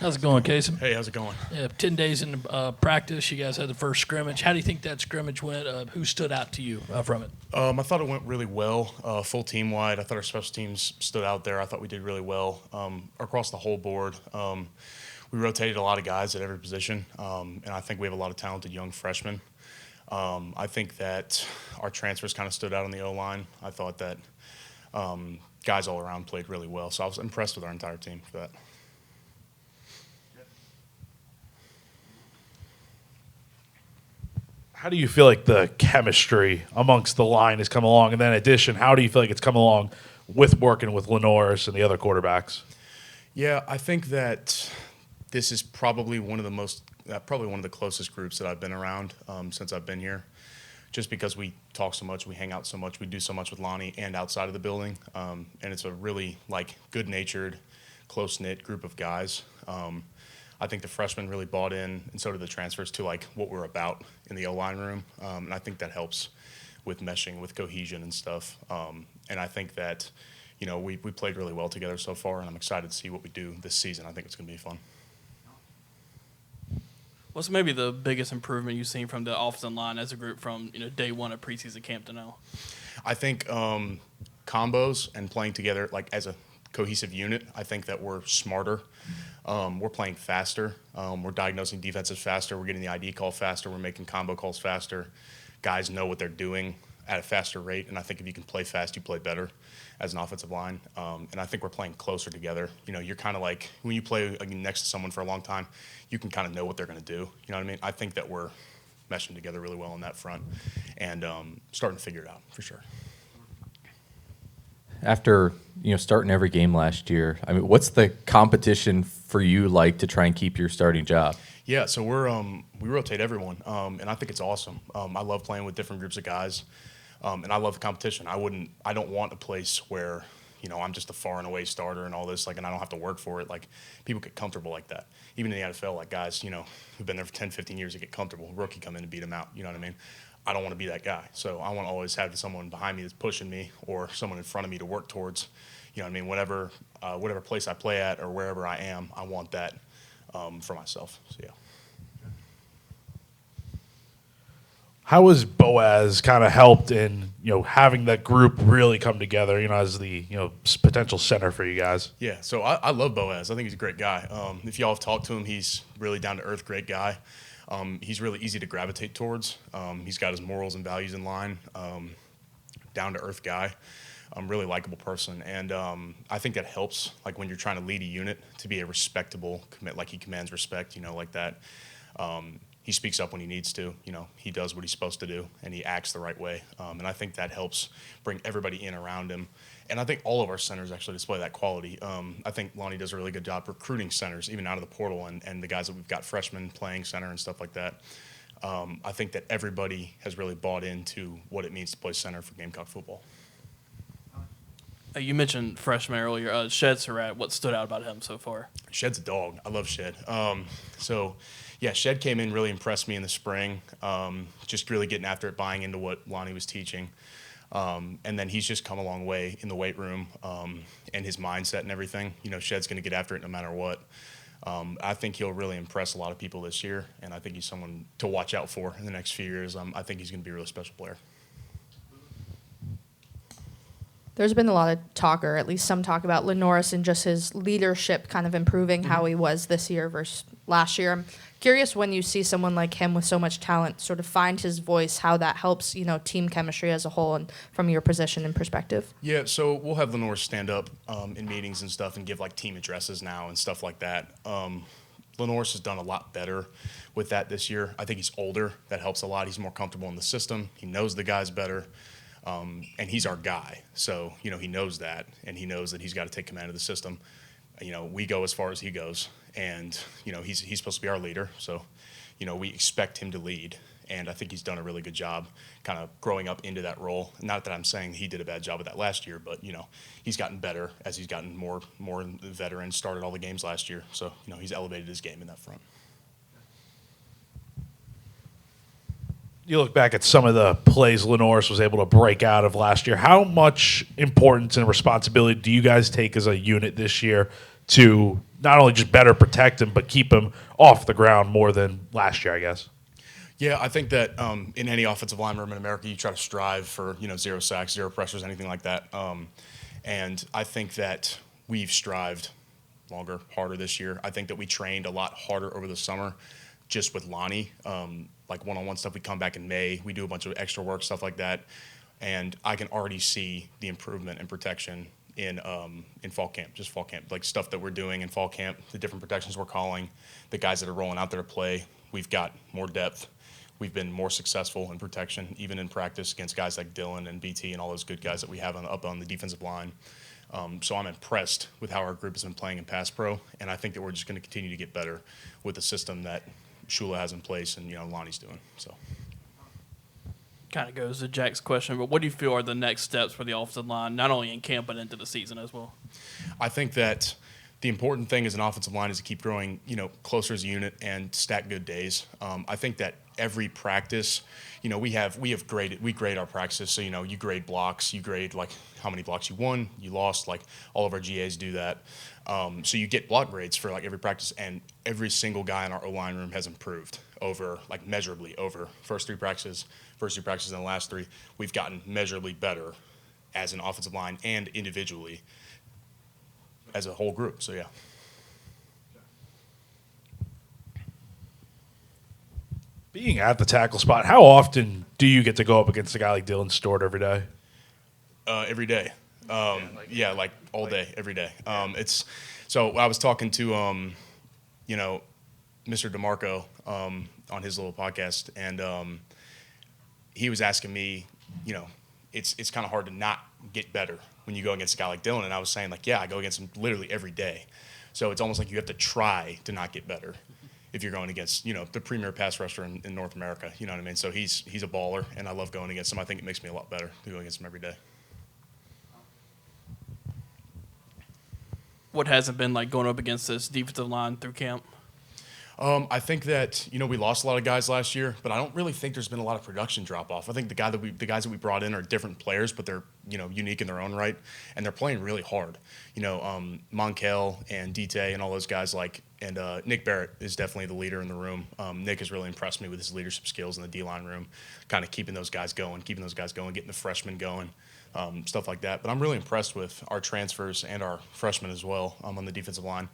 How's it going, Cason? Hey, how's it going? Yeah, 10 days in practice. You guys had the first scrimmage. How do you think that scrimmage went? Who stood out to you from it? I thought it went really well, full team wide. I thought our special teams stood out there. I thought we did really well across the whole board. We rotated a lot of guys at every position, and I think we have a lot of talented young freshmen. I think that our transfers kind of stood out on the O-line. I thought that guys all around played really well, so I was impressed with our entire team for that. How do you feel like the chemistry amongst the line has come along? And then in addition, how do you feel like it's come along with working with Lenor and the other quarterbacks? Yeah, I think that this is probably one of the closest groups that I've been around since I've been here. Just because we talk so much, we hang out so much, we do so much with Lonnie and outside of the building, and it's a really good-natured, close-knit group of guys. I think the freshmen really bought in, and so did the transfers, to what we're about in the O-line room, and I think that helps with meshing, with cohesion and stuff. And I think that, we played really well together so far, and I'm excited to see what we do this season. I think it's going to be fun. What's maybe the biggest improvement you've seen from the offensive line as a group from day one of preseason camp to now? I think combos and playing together as a cohesive unit. I think that we're smarter. We're playing faster. We're diagnosing defenses faster. We're getting the ID call faster. We're making combo calls faster. Guys know what they're doing at a faster rate, and I think if you can play fast, you play better as an offensive line. And I think we're playing closer together. You're kind of like when you play next to someone for a long time, you can kind of know what they're going to do. You know what I mean? I think that we're meshing together really well on that front and starting to figure it out for sure. After starting every game last year, I mean, what's the competition for you like to try and keep your starting job? Yeah, so we rotate everyone, and I think it's awesome. I love playing with different groups of guys, and I love the competition. I don't want a place where I'm just a far and away starter and all this, and I don't have to work for it. People get comfortable like that. Even in the NFL, guys, who've been there for 10, 15 years, they get comfortable. A rookie come in and beat them out. You know what I mean? I don't want to be that guy. So I want to always have someone behind me that's pushing me, or someone in front of me to work towards. You know what I mean? Whatever place I play at or wherever I am, I want that for myself. So yeah. How has Boaz kind of helped in having that group really come together? As the potential center for you guys. Yeah, so I love Boaz. I think he's a great guy. If y'all have talked to him, he's really down to earth, great guy. He's really easy to gravitate towards. He's got his morals and values in line. Down to earth guy. Really likable person, and I think that helps. When you're trying to lead a unit, to be a respectable commit, he commands respect. Like that. He speaks up when he needs to. He does what he's supposed to do, and he acts the right way. And I think that helps bring everybody in around him. And I think all of our centers actually display that quality. I think Lonnie does a really good job recruiting centers, even out of the portal, and the guys that we've got freshmen playing center and stuff like that. I think that everybody has really bought into what it means to play center for Gamecock football. You mentioned freshman earlier. Shed Surratt, what stood out about him so far? Shed's a dog. I love Shed. Yeah, Shed came in, really impressed me in the spring, just really getting after it, buying into what Lonnie was teaching. And then he's just come a long way in the weight room and his mindset and everything. Shed's going to get after it no matter what. I think he'll really impress a lot of people this year, and I think he's someone to watch out for in the next few years. I think he's going to be a really special player. There's been a lot of talk, or at least some talk, about Lenor and just his leadership kind of improving how he was this year versus last year. I'm curious, when you see someone like him with so much talent sort of find his voice, how that helps, team chemistry as a whole and from your position and perspective. Yeah, so we'll have Lenor stand up in meetings and stuff and give team addresses now and stuff like that. Lenor has done a lot better with that this year. I think he's older. That helps a lot. He's more comfortable in the system. He knows the guys better. And he's our guy. So, he knows that, and he knows that he's got to take command of the system. We go as far as he goes, and, he's supposed to be our leader. So, we expect him to lead, and I think he's done a really good job kind of growing up into that role. Not that I'm saying he did a bad job of that last year, but, he's gotten better as he's gotten more veteran, started all the games last year. So, he's elevated his game in that front. You look back at some of the plays Lenor was able to break out of last year. How much importance and responsibility do you guys take as a unit this year to not only just better protect him, but keep him off the ground more than last year, I guess. Yeah, I think that in any offensive line room in America, you try to strive for 0 sacks, 0 pressures, anything like that. And I think that we've strived longer, harder this year. I think that we trained a lot harder over the summer, just with Lonnie, like one-on-one stuff. We come back in May, we do a bunch of extra work, stuff like that, and I can already see the improvement in protection in fall camp, just fall camp, like stuff that we're doing in fall camp, the different protections we're calling, the guys that are rolling out there to play. We've got more depth. We've been more successful in protection, even in practice against guys like Dylan and BT and all those good guys that we have up on the defensive line. So I'm impressed with how our group has been playing in pass pro, and I think that we're just going to continue to get better with the system that Shula has in place and Lonnie's doing. So Kind of goes to Jack's question, but what do you feel are the next steps for the offensive line, not only in camp but into the season as well? I think that the important thing as an offensive line is to keep growing, closer as a unit and stack good days. I think that every practice, we grade our practices. So, you grade blocks, you grade like how many blocks you won, you lost, like all of our GAs do that. So you get block grades for like every practice, and every single guy in our O-line room has improved measurably over first two practices and the last 3. We've gotten measurably better as an offensive line and individually as a whole group. So, yeah. Being at the tackle spot, how often do you get to go up against a guy like Dylan Stewart every day? Every day. Like all day, every day. So I was talking to, Mr. DeMarco on his little podcast, and he was asking me, it's kind of hard to not get better when you go against a guy like Dylan. And I was saying, like, yeah, I go against him literally every day. So it's almost like you have to try to not get better if you're going against, the premier pass rusher in North America. You know what I mean? So he's a baller, and I love going against him. I think it makes me a lot better to go against him every day. What has it been like going up against this defensive line through camp? I think that, we lost a lot of guys last year, but I don't really think there's been a lot of production drop-off. I think the guys that we brought in are different players, but they're, unique in their own right, and they're playing really hard. Monkel and Dite and all those guys, and Nick Barrett is definitely the leader in the room. Nick has really impressed me with his leadership skills in the D-line room, kind of keeping those guys going, getting the freshmen going, stuff like that. But I'm really impressed with our transfers and our freshmen as well on the defensive line.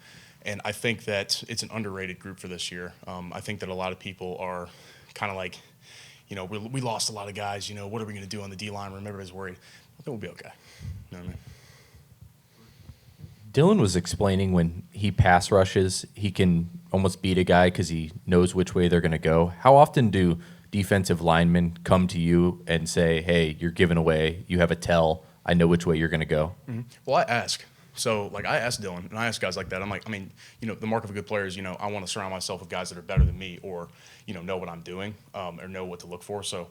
And I think that it's an underrated group for this year. I think that a lot of people are kind of like, we lost a lot of guys. What are we going to do on the D-line? Everybody's worried. I think we'll be okay. You know what I mean? Dylan was explaining when he pass rushes, he can almost beat a guy because he knows which way they're going to go. How often do defensive linemen come to you and say, hey, you're giving away, you have a tell, I know which way you're going to go? Mm-hmm. Well, I ask. So, I asked Dylan, and I ask guys like that. I'm like, the mark of a good player is, I want to surround myself with guys that are better than me or, know what I'm doing or know what to look for. So,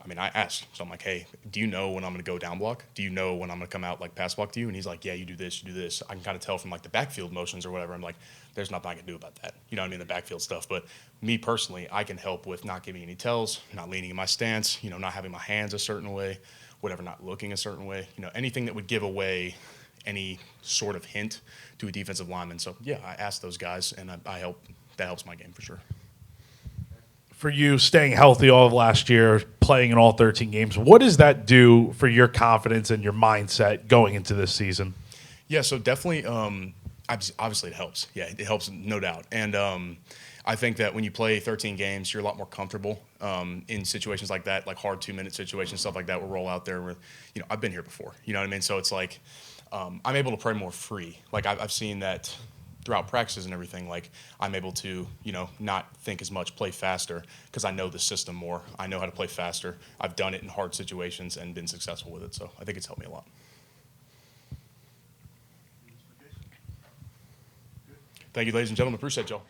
I asked. So I'm like, hey, do you know when I'm going to go down block? Do you know when I'm going to come out, pass block to you? And he's like, yeah, you do this, you do this. I can kind of tell from, the backfield motions or whatever. I'm like, there's nothing I can do about that. You know what I mean? The backfield stuff. But me personally, I can help with not giving any tells, not leaning in my stance, not having my hands a certain way, whatever, not looking a certain way. Anything that would give away any sort of hint to a defensive lineman. So, yeah, I ask those guys, and I help. That helps my game for sure. For you, staying healthy all of last year, playing in all 13 games, what does that do for your confidence and your mindset going into this season? Yeah, so definitely, obviously it helps. Yeah, it helps, no doubt. And I think that when you play 13 games, you're a lot more comfortable in situations like that, like hard 2-minute situations, stuff like that. We'll roll out there where, I've been here before. You know what I mean? So it's like I'm able to play more free. I've seen that throughout practices and everything. I'm able to, not think as much, play faster because I know the system more. I know how to play faster. I've done it in hard situations and been successful with it. So I think it's helped me a lot. Thank you, ladies and gentlemen. Appreciate y'all.